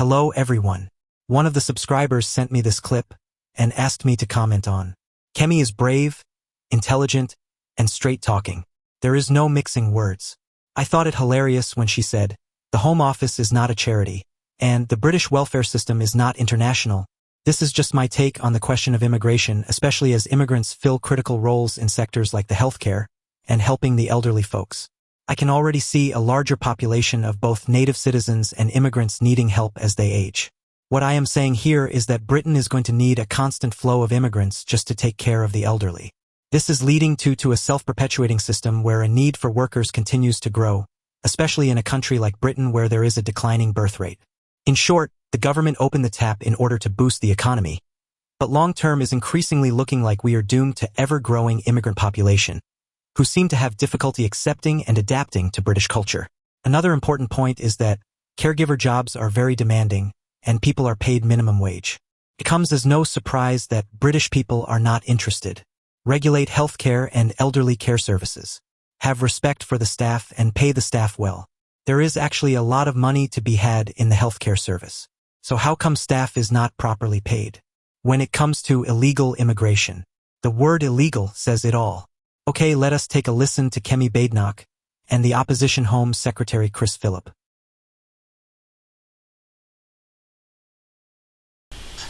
Hello everyone. One of the subscribers sent me this clip and asked me to comment on. Kemi is brave, intelligent, and straight-talking. There is no mixing words. I thought it hilarious when she said, "The Home Office is not a charity, and the British welfare system is not international." This is just my take on the question of immigration, especially as immigrants fill critical roles in sectors like the healthcare and helping the elderly folks. I can already see a larger population of both native citizens and immigrants needing help as they age. What I am saying here is that Britain is going to need a constant flow of immigrants just to take care of the elderly. This is leading to a self-perpetuating system where a need for workers continues to grow, especially in a country like Britain where there is a declining birth rate. In short, the government opened the tap in order to boost the economy, but long-term is increasingly looking like we are doomed to ever-growing immigrant population, who seem to have difficulty accepting and adapting to British culture. Another important point is that caregiver jobs are very demanding, and people are paid minimum wage. It comes as no surprise that British people are not interested. Regulate healthcare and elderly care services. Have respect for the staff and pay the staff well. There is actually a lot of money to be had in the healthcare service. So how come staff is not properly paid? When it comes to illegal immigration, the word illegal says it all. Okay, let us take a listen to Kemi Badenoch and the Opposition Home Secretary Philp.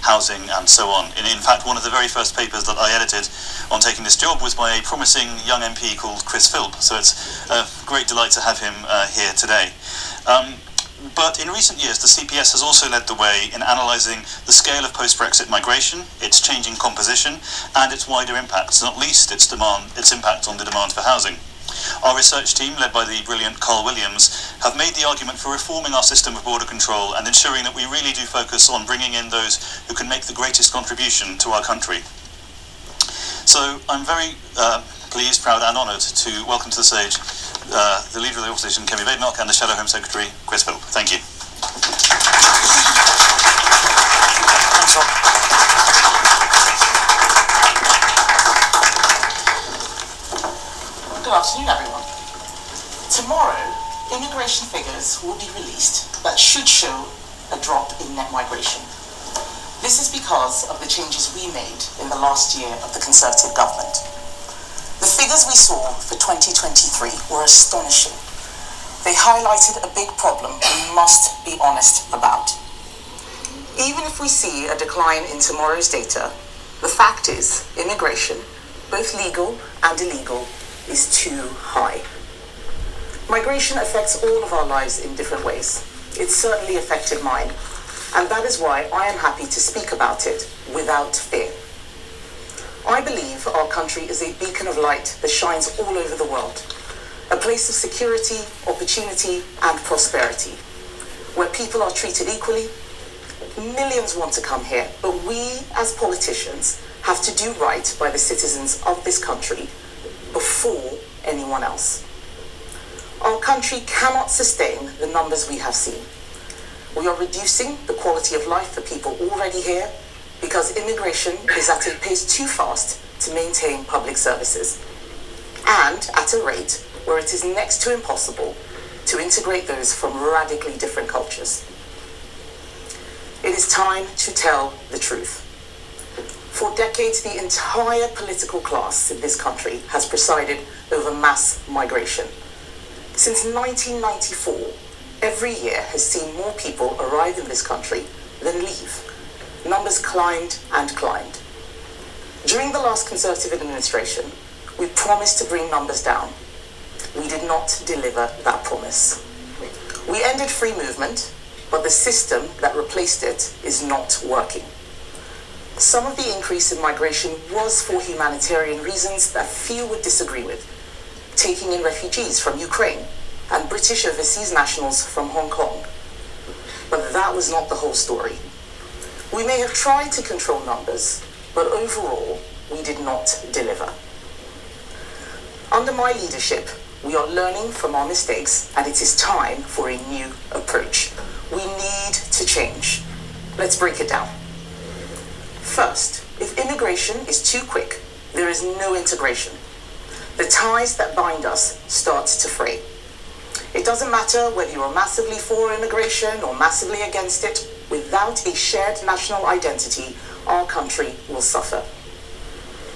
Housing and so on. In fact, one of the very first papers that I edited on taking this job was by a promising young MP called Philp, so it's a great delight to have him here today. But in recent years, the CPS has also led the way in analysing the scale of post-Brexit migration, its changing composition, and its wider impacts, not least its impact on the demand for housing. Our research team, led by the brilliant Carl Williams, have made the argument for reforming our system of border control and ensuring that we really do focus on bringing in those who can make the greatest contribution to our country. So I'm very pleased, proud and honoured to welcome to the stage the Leader of the Opposition, Kemi Badenoch, and the Shadow Home Secretary, Philp. Thank you. Thanks, Rob. Good afternoon, everyone. Tomorrow, immigration figures will be released that should show a drop in net migration. This is because of the changes we made in the last year of the Conservative government. The figures we saw for 2023 were astonishing. They highlighted a big problem we must be honest about. Even if we see a decline in tomorrow's data, the fact is immigration, both legal and illegal, is too high. Migration affects all of our lives in different ways. It certainly affected mine, and that is why I am happy to speak about it without fear. I believe our country is a beacon of light that shines all over the world, a place of security, opportunity, and prosperity, where people are treated equally. Millions want to come here, but we as politicians have to do right by the citizens of this country before anyone else. Our country cannot sustain the numbers we have seen. We are reducing the quality of life for people already here because immigration is at a pace too fast to maintain public services, and at a rate where it is next to impossible to integrate those from radically different cultures. It is time to tell the truth. For decades, the entire political class in this country has presided over mass migration. Since 1994, every year has seen more people arrive in this country than leave. Numbers climbed and climbed. During the last Conservative administration, we promised to bring numbers down. We did not deliver that promise. We ended free movement, but the system that replaced it is not working. Some of the increase in migration was for humanitarian reasons that few would disagree with, taking in refugees from Ukraine and British overseas nationals from Hong Kong. But that was not the whole story. We may have tried to control numbers, but overall, we did not deliver. Under my leadership, we are learning from our mistakes, and it is time for a new approach. We need to change. Let's break it down. First, if immigration is too quick, there is no integration. The ties that bind us start to fray. It doesn't matter whether you're massively for immigration or massively against it, without a shared national identity, our country will suffer.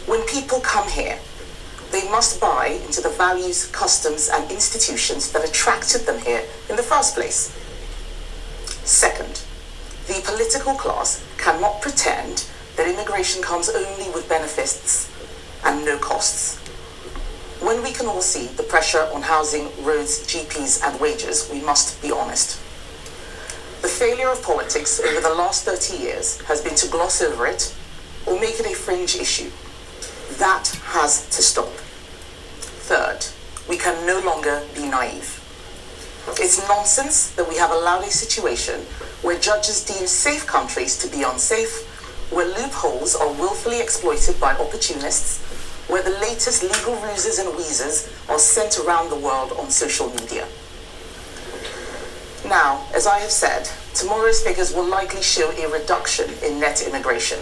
When people come here, they must buy into the values, customs, and institutions that attracted them here in the first place. Second, the political class cannot pretend that immigration comes only with benefits and no costs. When we can all see the pressure on housing, roads, GPs, and wages, we must be honest. The failure of politics over the last 30 years has been to gloss over it or make it a fringe issue. That has to stop. Third, we can no longer be naive. It's nonsense that we have allowed a situation where judges deem safe countries to be unsafe, where loopholes are willfully exploited by opportunists, where the latest legal ruses and wheezes are sent around the world on social media. Now, as I have said, tomorrow's figures will likely show a reduction in net immigration,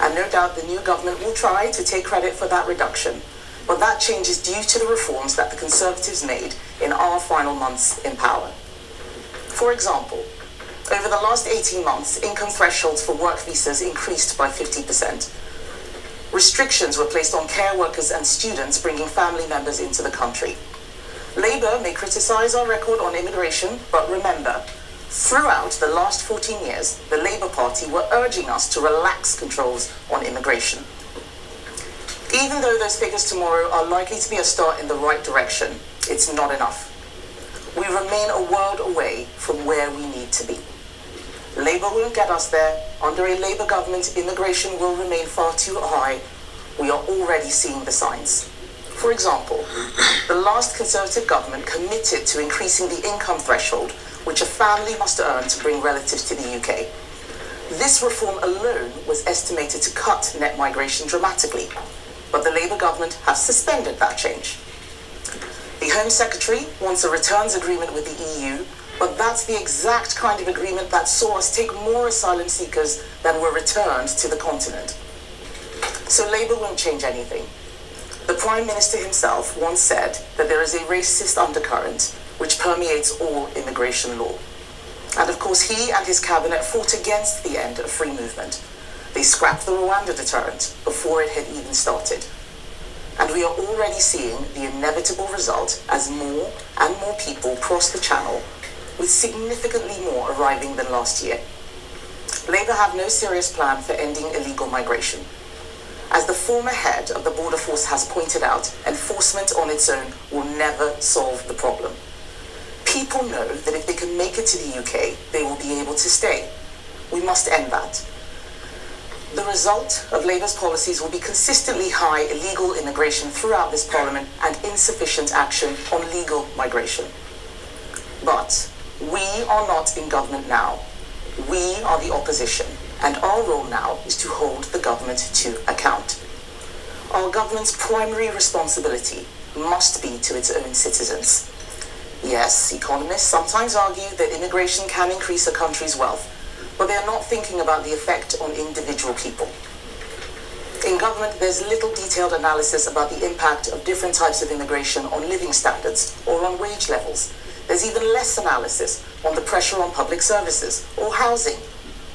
and no doubt the new government will try to take credit for that reduction, but that change is due to the reforms that the Conservatives made in our final months in power. For example, over the last 18 months, income thresholds for work visas increased by 50%. Restrictions were placed on care workers and students bringing family members into the country. Labour may criticise our record on immigration, but remember, throughout the last 14 years, the Labour Party were urging us to relax controls on immigration. Even though those figures tomorrow are likely to be a start in the right direction, it's not enough. We remain a world away from where we need to be. Labour won't get us there. Under a Labour government, immigration will remain far too high. We are already seeing the signs. For example, the last Conservative government committed to increasing the income threshold which a family must earn to bring relatives to the UK. This reform alone was estimated to cut net migration dramatically, but the Labour government has suspended that change. The Home Secretary wants a returns agreement with the EU, but that's the exact kind of agreement that saw us take more asylum seekers than were returned to the continent. So Labour won't change anything. The Prime Minister himself once said that there is a racist undercurrent which permeates all immigration law. And of course he and his cabinet fought against the end of free movement. They scrapped the Rwanda deterrent before it had even started. And we are already seeing the inevitable result as more and more people cross the channel, with significantly more arriving than last year. Labour have no serious plan for ending illegal migration. As the former head of the Border Force has pointed out, enforcement on its own will never solve the problem. People know that if they can make it to the UK, they will be able to stay. We must end that. The result of Labour's policies will be consistently high illegal immigration throughout this Parliament and insufficient action on legal migration. But we are not in government now. We are the opposition, and our role now is to hold the government to account. Our government's primary responsibility must be to its own citizens. Yes, economists sometimes argue that immigration can increase a country's wealth, but they are not thinking about the effect on individual people. In government, there's little detailed analysis about the impact of different types of immigration on living standards or on wage levels. There's even less analysis on the pressure on public services or housing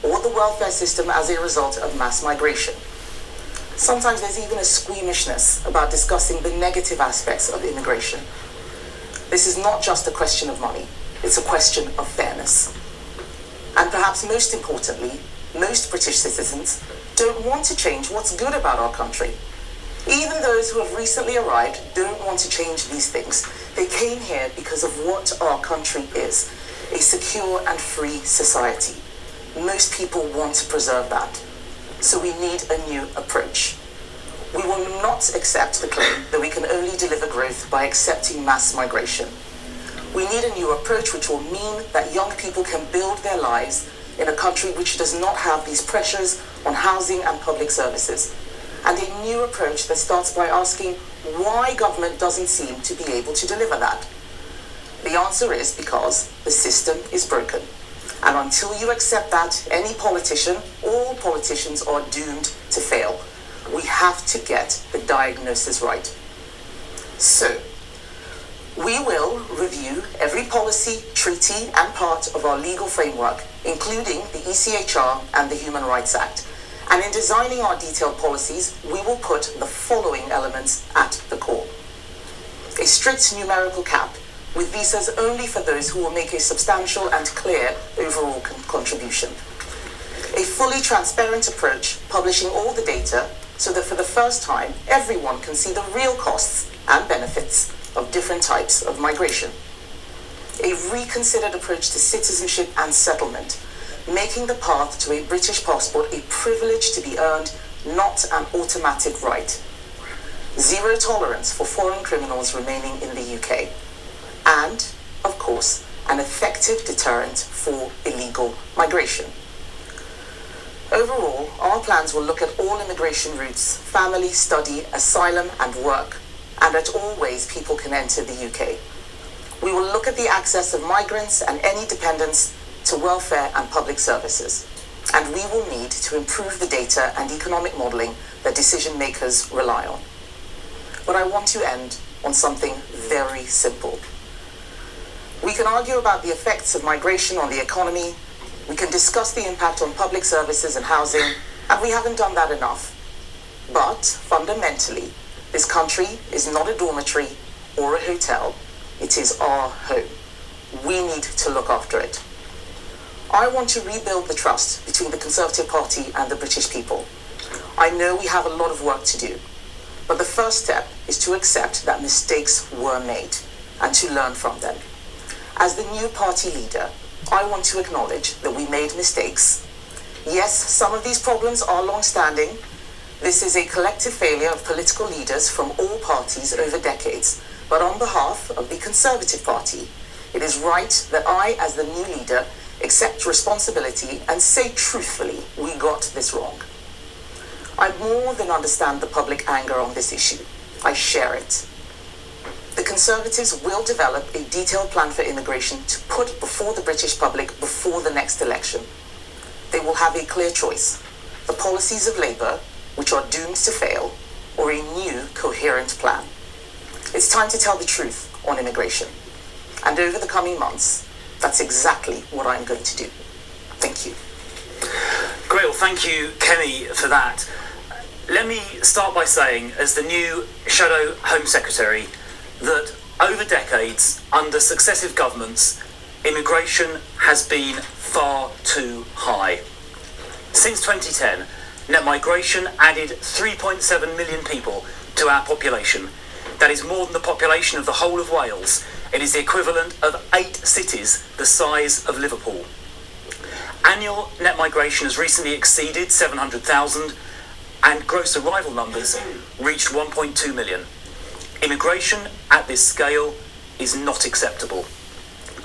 or the welfare system as a result of mass migration. Sometimes there's even a squeamishness about discussing the negative aspects of immigration. This is not just a question of money, it's a question of fairness. And perhaps most importantly, most British citizens don't want to change what's good about our country. Even those who have recently arrived don't want to change these things. They came here because of what our country is, a secure and free society. Most people want to preserve that. So we need a new approach. We will not accept the claim that we can only deliver growth by accepting mass migration. We need a new approach which will mean that young people can build their lives in a country which does not have these pressures on housing and public services. And a new approach that starts by asking why government doesn't seem to be able to deliver that. The answer is because the system is broken. And until you accept that, any politician, all politicians are doomed to fail. We have to get the diagnosis right. So, We will review every policy, treaty, and part of our legal framework, including the ECHR and the Human Rights Act. And in designing our detailed policies, we will put the following elements at the core. A strict numerical cap, with visas only for those who will make a substantial and clear overall contribution. A fully transparent approach, publishing all the data, so that for the first time, everyone can see the real costs and benefits of different types of migration. A reconsidered approach to citizenship and settlement, making the path to a British passport a privilege to be earned, not an automatic right. Zero tolerance for foreign criminals remaining in the UK. And, of course, an effective deterrent for illegal migration. Overall, our plans will look at all immigration routes, family, study, asylum, and work, and at all ways people can enter the UK. We will look at the access of migrants and any dependents to welfare and public services. And we will need to improve the data and economic modelling that decision makers rely on. But I want to end on something very simple. We can argue about the effects of migration on the economy, we can discuss the impact on public services and housing, and we haven't done that enough. But fundamentally, this country is not a dormitory or a hotel, it is our home. We need to look after it. I want to rebuild the trust between the Conservative Party and the British people. I know we have a lot of work to do, but the first step is to accept that mistakes were made and to learn from them. As the new party leader, I want to acknowledge that we made mistakes. Yes, some of these problems are long-standing. This is a collective failure of political leaders from all parties over decades. But on behalf of the Conservative Party, it is right that I, as the new leader, accept responsibility and say truthfully, we got this wrong. I more than understand the public anger on this issue. I share it. The Conservatives will develop a detailed plan for immigration to put before the British public before the next election. They will have a clear choice: the policies of Labour, which are doomed to fail, or a new, coherent plan. It's time to tell the truth on immigration. And over the coming months, that's exactly what I'm going to do. Thank you. Great, well, thank you, Kemi, for that. Let me start by saying, as the new Shadow Home Secretary, that over decades, under successive governments, immigration has been far too high. Since 2010, net migration added 3.7 million people to our population. That is more than the population of the whole of Wales. It is the equivalent of 8 cities the size of Liverpool. Annual net migration has recently exceeded 700,000, and gross arrival numbers reached 1.2 million. Immigration at this scale is not acceptable,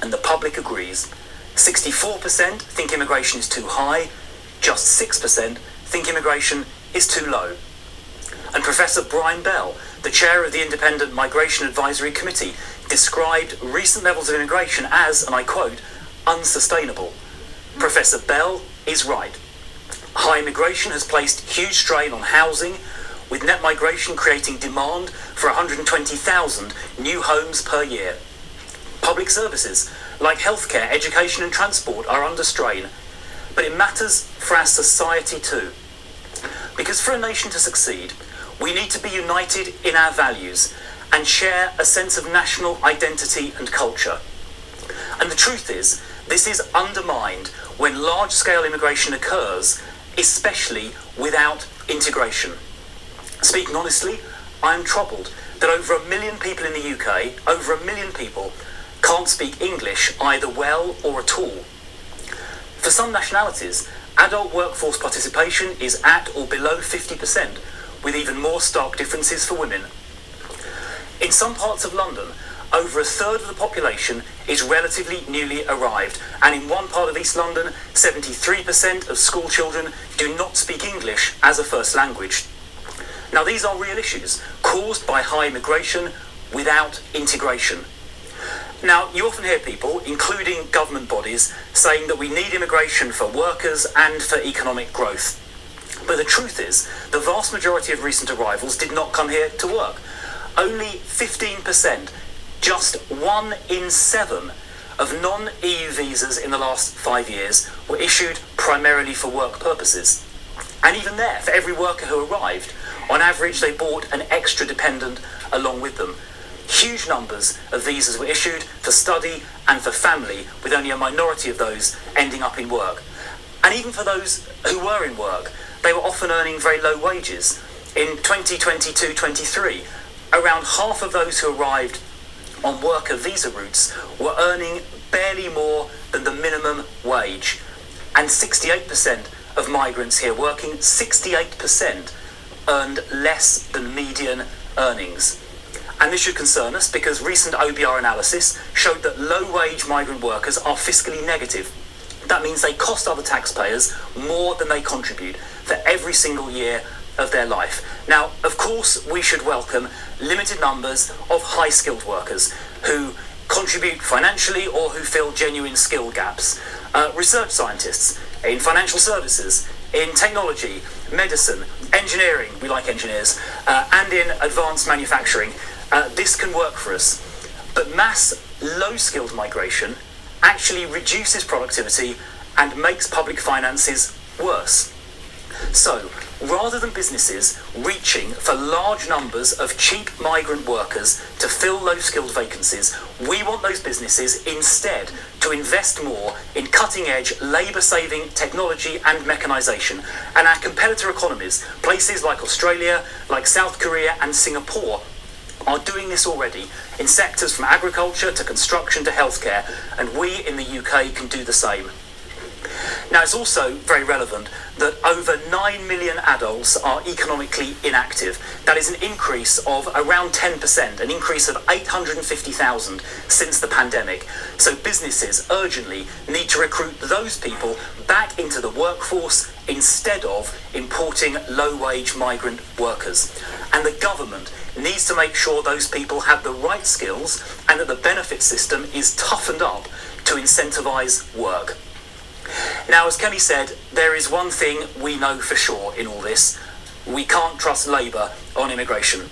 and the public agrees. 64% think immigration is too high, just 6% think immigration is too low. And Professor Brian Bell, the chair of the Independent Migration Advisory Committee, described recent levels of immigration as, and I quote, unsustainable. Professor Bell is right. High immigration has placed huge strain on housing, with net migration creating demand for 120,000 new homes per year. Public services, like healthcare, education and transport, are under strain. But it matters for our society too. Because for a nation to succeed, we need to be united in our values and share a sense of national identity and culture. And the truth is, this is undermined when large-scale immigration occurs, especially without integration. Speaking honestly, I am troubled that over 1 million people in the UK, over 1 million people, can't speak English either well or at all. For some nationalities, adult workforce participation is at or below 50%, with even more stark differences for women. In some parts of London, over a third of the population is relatively newly arrived, and in one part of East London, 73% of school children do not speak English as a first language. Now, these are real issues caused by high immigration without integration. Now, you often hear people, including government bodies, saying that we need immigration for workers and for economic growth. But the truth is, the vast majority of recent arrivals did not come here to work. Only 15% just 1 in 7 of non-EU visas in the last 5 years were issued primarily for work purposes. And even there, for every worker who arrived, on average they brought an extra dependent along with them. Huge numbers of visas were issued for study and for family, with only a minority of those ending up in work. And even for those who were in work, they were often earning very low wages. In 2022-23, around half of those who arrived on worker visa routes were earning barely more than the minimum wage. And 68% of migrants here working, 68% earned less than median earnings. And this should concern us because recent OBR analysis showed that low-wage migrant workers are fiscally negative. That means they cost other taxpayers more than they contribute for every single year of their life. Now, of course, we should welcome limited numbers of high-skilled workers who contribute financially or who fill genuine skill gaps. Research scientists in financial services, in technology, medicine, engineering, we like engineers, and in advanced manufacturing. This can work for us. But mass low-skilled migration actually reduces productivity and makes public finances worse. So, rather than businesses reaching for large numbers of cheap migrant workers to fill low-skilled vacancies, we want those businesses instead to invest more in cutting-edge, labour-saving technology and mechanisation. And our competitor economies, places like Australia, like South Korea and Singapore, are doing this already in sectors from agriculture to construction to healthcare, and we in the UK can do the same. Now, it's also very relevant that over 9 million adults are economically inactive. That is an increase of around 10%, an increase of 850,000 since the pandemic. So businesses urgently need to recruit those people back into the workforce instead of importing low-wage migrant workers. And the government needs to make sure those people have the right skills and that the benefit system is toughened up to incentivise work. Now, as Kemi said, there is one thing we know for sure in all this. We can't trust Labour on immigration.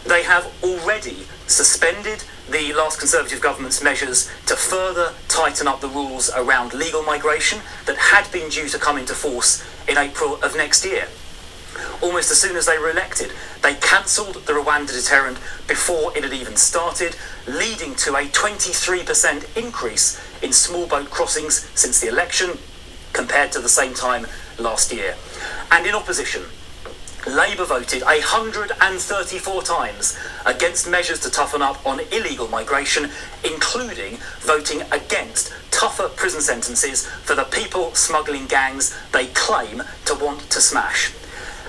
They have already suspended the last Conservative government's measures to further tighten up the rules around legal migration that had been due to come into force in April of next year. Almost as soon as they were elected, they cancelled the Rwanda deterrent before it had even started, leading to a 23% increase in small boat crossings since the election compared to the same time last year. And in opposition, Labour voted 134 times against measures to toughen up on illegal migration, including voting against tougher prison sentences for the people smuggling gangs they claim to want to smash.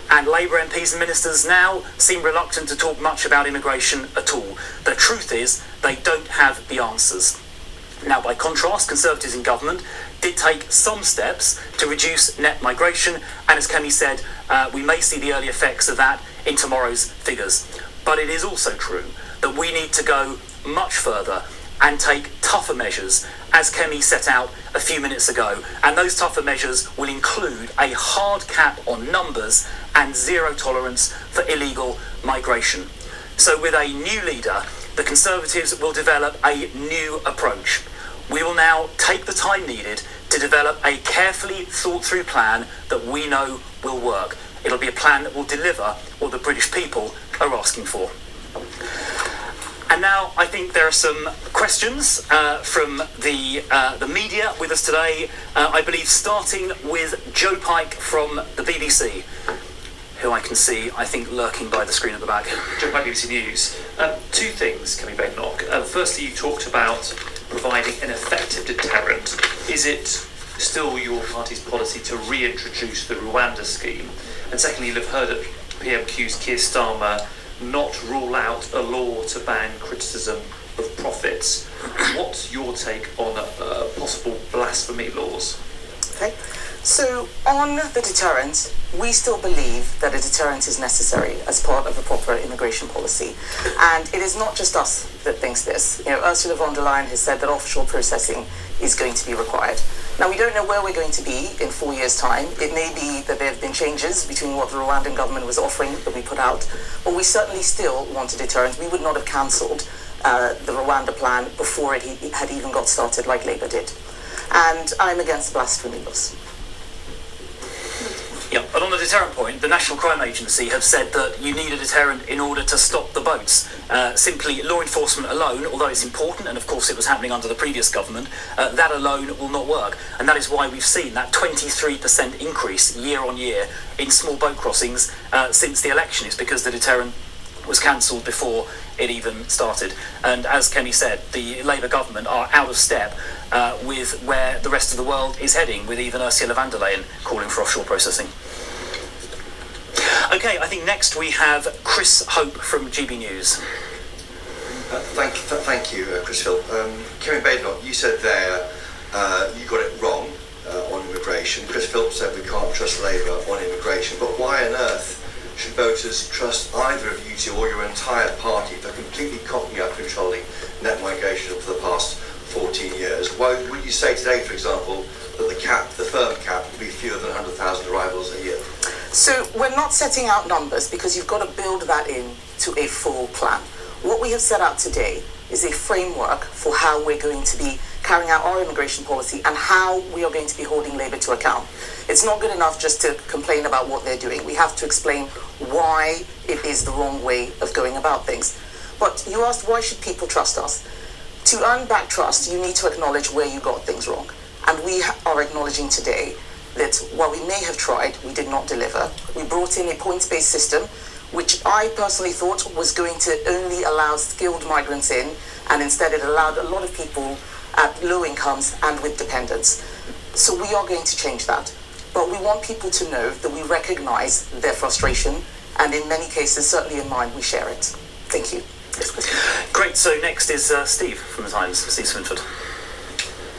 And Labour MPs and ministers now seem reluctant to talk much about immigration at all. The truth is, they don't have the answers. Now, by contrast, Conservatives in government did take some steps to reduce net migration, and as Kemi said, we may see the early effects of that in tomorrow's figures. But it is also true that we need to go much further and take tougher measures, as Kemi set out a few minutes ago. And those tougher measures will include a hard cap on numbers and zero tolerance for illegal migration. So with a new leader, the Conservatives will develop a new approach. We will now take the time needed to develop a carefully thought through plan that we know will work. It'll be a plan that will deliver what the British people are asking for. And now I think there are some questions from the media with us today. I believe starting with Joe Pike from the BBC, who I can see, I think, lurking by the screen at the back. Joe Pike, BBC News. Two things, Kemi Badenoch. Firstly, you talked about providing an effective deterrent. Is it still your party's policy to reintroduce the Rwanda scheme? And secondly, you'll have heard of PMQ's Keir Starmer not rule out a law to ban criticism of profits. What's your take on possible blasphemy laws? Okay, so on the deterrent, we still believe that a deterrent is necessary as part of a proper immigration policy. And it is not just us that thinks this. You know, Ursula von der Leyen has said that offshore processing is going to be required. Now, we don't know where we're going to be in 4 years' time. It may be that there have been changes between what the Rwandan government was offering that we put out, but we certainly still want a deterrent. We would not have cancelled the Rwanda plan before it had even got started like Labour did. And I'm against blasphemy laws. Yeah, but on the deterrent point, the National Crime Agency have said that you need a deterrent in order to stop the boats. Simply law enforcement alone, although it's important, and of course it was happening under the previous government, that alone will not work. And that is why we've seen that 23% increase year on year in small boat crossings since the election. It's because the deterrent was cancelled before it even started. And as Kemi said, the Labour government are out of step with where the rest of the world is heading, with even Ursula von der Leyen calling for offshore processing. Okay, I think next we have Chris Hope from GB News. Thank you, Chris Philp. Kemi Badenoch, you said there you got it wrong on immigration. Chris Philp said we can't trust Labour on immigration, but why on earth should voters trust either of you two or your entire party for completely copying up controlling net migration for the past 14 years? Why would you say today, for example, that the firm cap will be fewer than 100,000 arrivals a year? So we're not setting out numbers because you've got to build that in to a full plan. What we have set out today is a framework for how we're going to be carrying out our immigration policy and how we are going to be holding Labour to account. It's not good enough just to complain about what they're doing. We have to explain why it is the wrong way of going about things. But you asked, why should people trust us? To earn back trust, you need to acknowledge where you got things wrong. And we are acknowledging today that while we may have tried, we did not deliver. We brought in a points-based system, which I personally thought was going to only allow skilled migrants in, and instead it allowed a lot of people at low incomes and with dependents. So we are going to change that. But we want people to know that we recognise their frustration, and in many cases, certainly in mine, we share it. Thank you. Great, so next is Steve from the Times, Steve Swinford.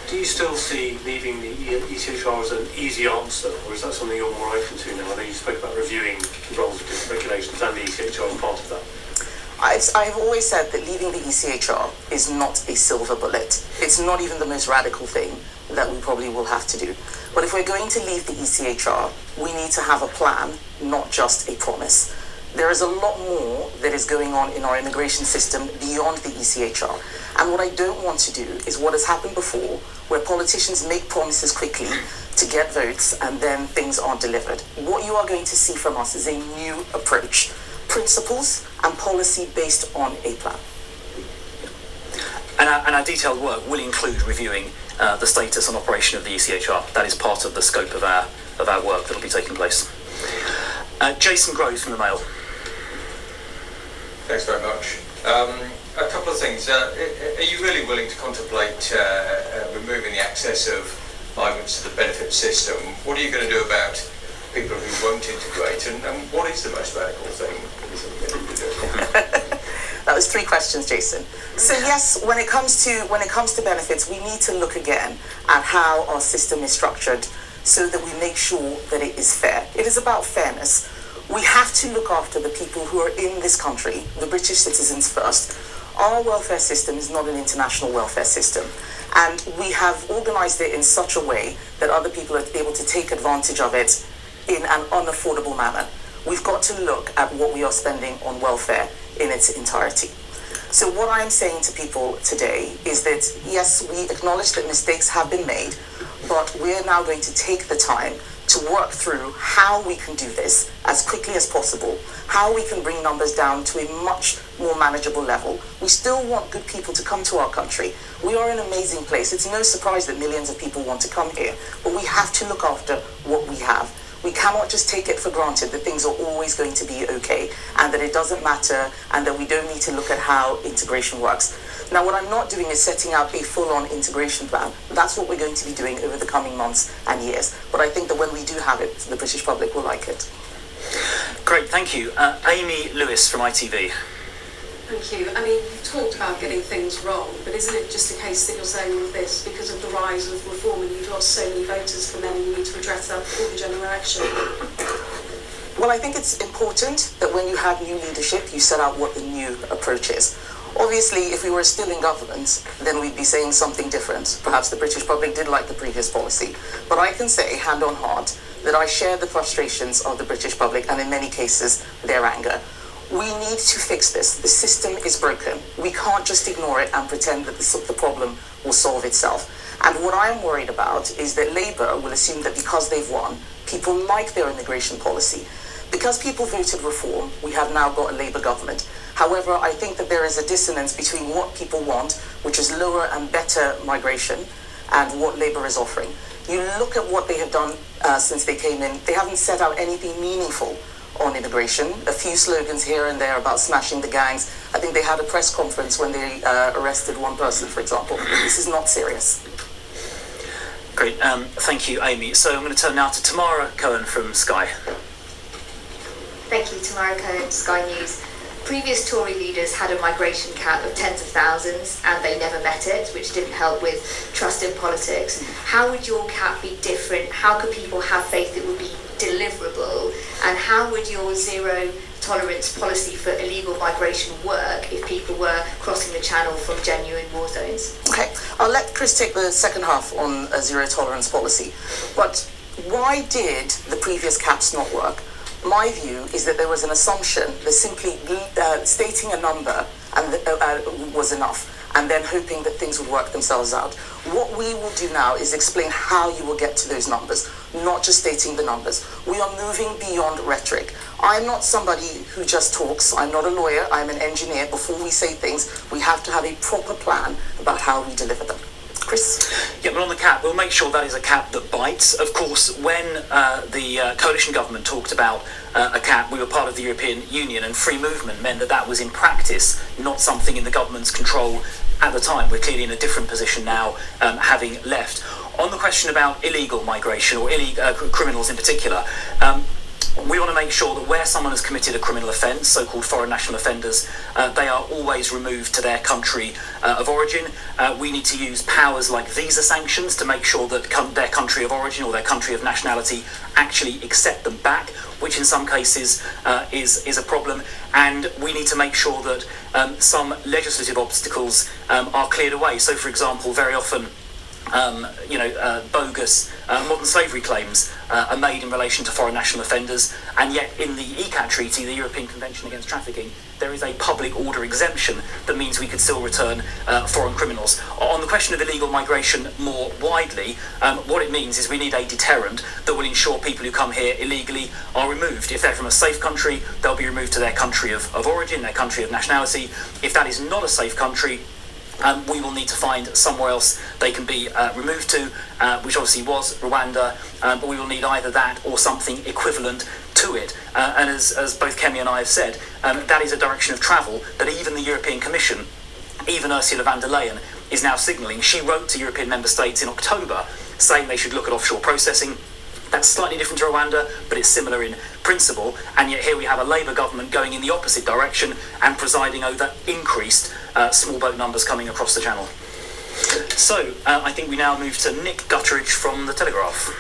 Do you still see leaving the ECHR as an easy answer, or is that something you're more open to now? I know you spoke about reviewing the roles of different regulations and the ECHR as part of that. I've always said that leaving the ECHR is not a silver bullet. It's not even the most radical thing that we probably will have to do. But if we're going to leave the ECHR, we need to have a plan, not just a promise. There is a lot more that is going on in our immigration system beyond the ECHR. And what I don't want to do is what has happened before, where politicians make promises quickly to get votes and then things aren't delivered. What you are going to see from us is a new approach, principles and policy based on a plan. And our detailed work will include reviewing the status and operation of the ECHR. That is part of the scope of our work that will be taking place. Jason Groves from the Mail. Thanks very much. A couple of things. Are you really willing to contemplate removing the access of migrants to the benefit system? What are you going to do about people who won't integrate? And what is the most radical thing you think you need to do? That was 3 questions, Jason. So yes, when it comes to benefits, we need to look again at how our system is structured so that we make sure that it is fair. It is about fairness. We have to look after the people who are in this country, the British citizens first. Our welfare system is not an international welfare system, and we have organised it in such a way that other people are able to take advantage of it in an unaffordable manner. We've got to look at what we are spending on welfare in its entirety. So what I'm saying to people today is that, yes, we acknowledge that mistakes have been made, but we're now going to take the time to work through how we can do this as quickly as possible, how we can bring numbers down to a much more manageable level. We still want good people to come to our country. We are an amazing place. It's no surprise that millions of people want to come here, but we have to look after what we have. We cannot just take it for granted that things are always going to be okay and that it doesn't matter and that we don't need to look at how integration works. Now, what I'm not doing is setting out a full-on integration plan. That's what we're going to be doing over the coming months and years. But I think that when we do have it, the British public will like it. Great, thank you. Amy Lewis from ITV. Thank you. I mean, you've talked about getting things wrong, but isn't it just a case that you're saying all of this because of the rise of reform and you've lost so many voters from them and you need to address that before the general election? Well, I think it's important that when you have new leadership, you set out what the new approach is. Obviously, if we were still in government, then we'd be saying something different. Perhaps the British public did like the previous policy. But I can say, hand on heart, that I share the frustrations of the British public and in many cases, their anger. We need to fix this. The system is broken. We can't just ignore it and pretend that the problem will solve itself. And what I'm worried about is that Labour will assume that because they've won, people like their immigration policy. Because people voted reform, we have now got a Labour government. However, I think that there is a dissonance between what people want, which is lower and better migration, and what Labour is offering. You look at what they have done since they came in, they haven't set out anything meaningful on immigration. A few slogans here and there about smashing the gangs. I think they had a press conference when they arrested one person, for example. This is not serious. Great, thank you, Amy. So I'm going to turn now to Tamara Cohen from Sky. Thank you, Tamara Cohen, Sky News. Previous Tory leaders had a migration cap of tens of thousands and they never met it, which didn't help with trust in politics. How would your cap be different? How could people have faith it would be deliverable? And how would your zero tolerance policy for illegal migration work if people were crossing the channel from genuine war zones? Okay, I'll let Chris take the second half on a zero tolerance policy. But why did the previous caps not work? My view is that there was an assumption that simply stating a number and was enough, and then hoping that things would work themselves out. What we will do now is explain how you will get to those numbers, not just stating the numbers. We are moving beyond rhetoric. I'm not somebody who just talks. I'm not a lawyer. I'm an engineer. Before we say things, we have to have a proper plan about how we deliver them. Chris? Yeah, but on the cap, we'll make sure that is a cap that bites. Of course, when the coalition government talked about a cap, we were part of the European Union, and free movement meant that that was in practice not something in the government's control at the time. We're clearly in a different position now, having left. On the question about illegal migration, or criminals in particular, we want to make sure that where someone has committed a criminal offence, so-called foreign national offenders, they are always removed to their country of origin. We need to use powers like visa sanctions to make sure that their country of origin or their country of nationality actually accept them back, which in some cases is a problem. And we need to make sure that some legislative obstacles are cleared away. So, for example, very often bogus modern slavery claims are made in relation to foreign national offenders, and yet in the ECAT Treaty, the European Convention Against Trafficking, there is a public order exemption that means we could still return foreign criminals. On the question of illegal migration more widely, what it means is we need a deterrent that will ensure people who come here illegally are removed. If they're from a safe country, they'll be removed to their country of origin, their country of nationality. If that is not a safe country, we will need to find somewhere else they can be removed to, which obviously was Rwanda, but we will need either that or something equivalent to it. And as both Kemi and I have said, that is a direction of travel that even the European Commission, even Ursula von der Leyen, is now signalling. She wrote to European member states in October saying they should look at offshore processing. That's slightly different to Rwanda, but it's similar in principle, and yet here we have a Labour government going in the opposite direction and presiding over increased small boat numbers coming across the channel. So, I think we now move to Nick Gutteridge from The Telegraph.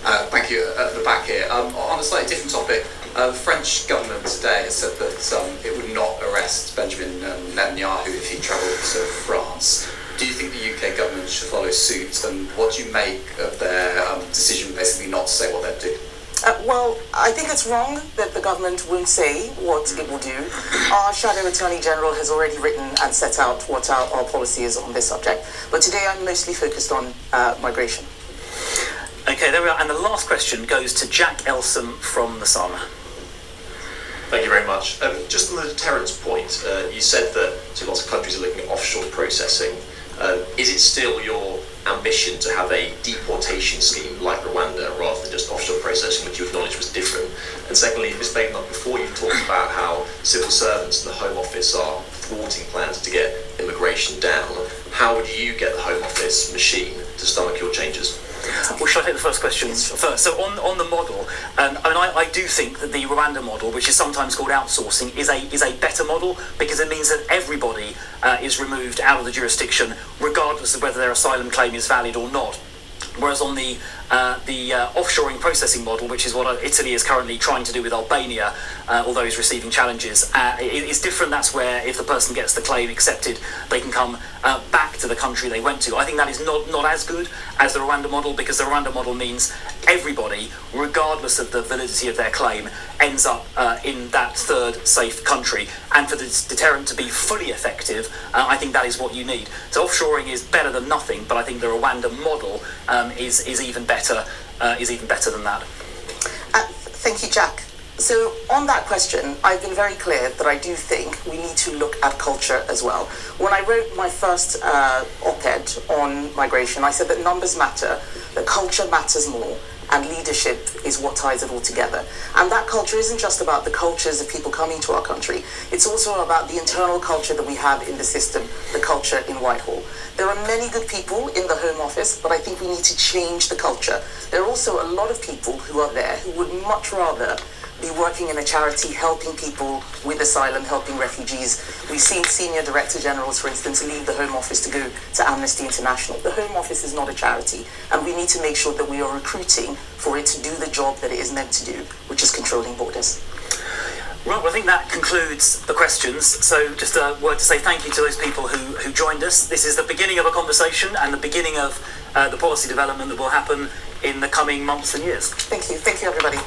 Thank you. At the back here. On a slightly different topic, the French government today has said that it would not arrest Benjamin Netanyahu if he travelled to France. Do you think the UK government should follow suit, and what do you make of their decision basically not to say what they'd do? Well, I think it's wrong that the government won't say what it will do. Our Shadow Attorney General has already written and set out what our policy is on this subject. But today I'm mostly focused on migration. Okay, there we are. And the last question goes to Jack Elsom from The Sun. Thank you very much. Just on the deterrence point, you said that lots of countries are looking at offshore processing. Is it still your ambition to have a deportation scheme like Rwanda rather than just offshore processing, which you acknowledge was different? And secondly, Ms. Badenoch, before you talked about how civil servants in the Home Office are thwarting plans to get immigration down, how would you get the Home Office machine to stomach your changes? Well, shall I take the first question first? So on the model, I do think that the Rwanda model, which is sometimes called outsourcing, is a better model because it means that everybody is removed out of the jurisdiction, regardless of whether their asylum claim is valid or not. Whereas on the offshoring processing model, which is what Italy is currently trying to do with Albania, although it's receiving challenges, it's different. That's where if the person gets the claim accepted, they can come back to the country they went to. I think that is not as good as the Rwanda model, because the Rwanda model means everybody, regardless of the validity of their claim, ends up in that third safe country. And for the deterrent to be fully effective, I think that is what you need. So offshoring is better than nothing, but I think the Rwanda model is even better than that. Thank you, Jack. So on that question, I've been very clear that I do think we need to look at culture as well. When I wrote my first op-ed on migration, I said that numbers matter, that culture matters more, and leadership is what ties it all together. And that culture isn't just about the cultures of people coming to our country, it's also about the internal culture that we have in the system, the culture in Whitehall. There are many good people in the Home Office, but I think we need to change the culture. There are also a lot of people who are there who would much rather be working in a charity, helping people with asylum, helping refugees. We've seen senior director generals, for instance, leave the Home Office to go to Amnesty International. The Home Office is not a charity, and we need to make sure that we are recruiting for it to do the job that it is meant to do, which is controlling borders. Right, well, I think that concludes the questions. So just a word to say thank you to those people who joined us. This is the beginning of a conversation and the beginning of the policy development that will happen in the coming months and years. Thank you. Thank you, everybody.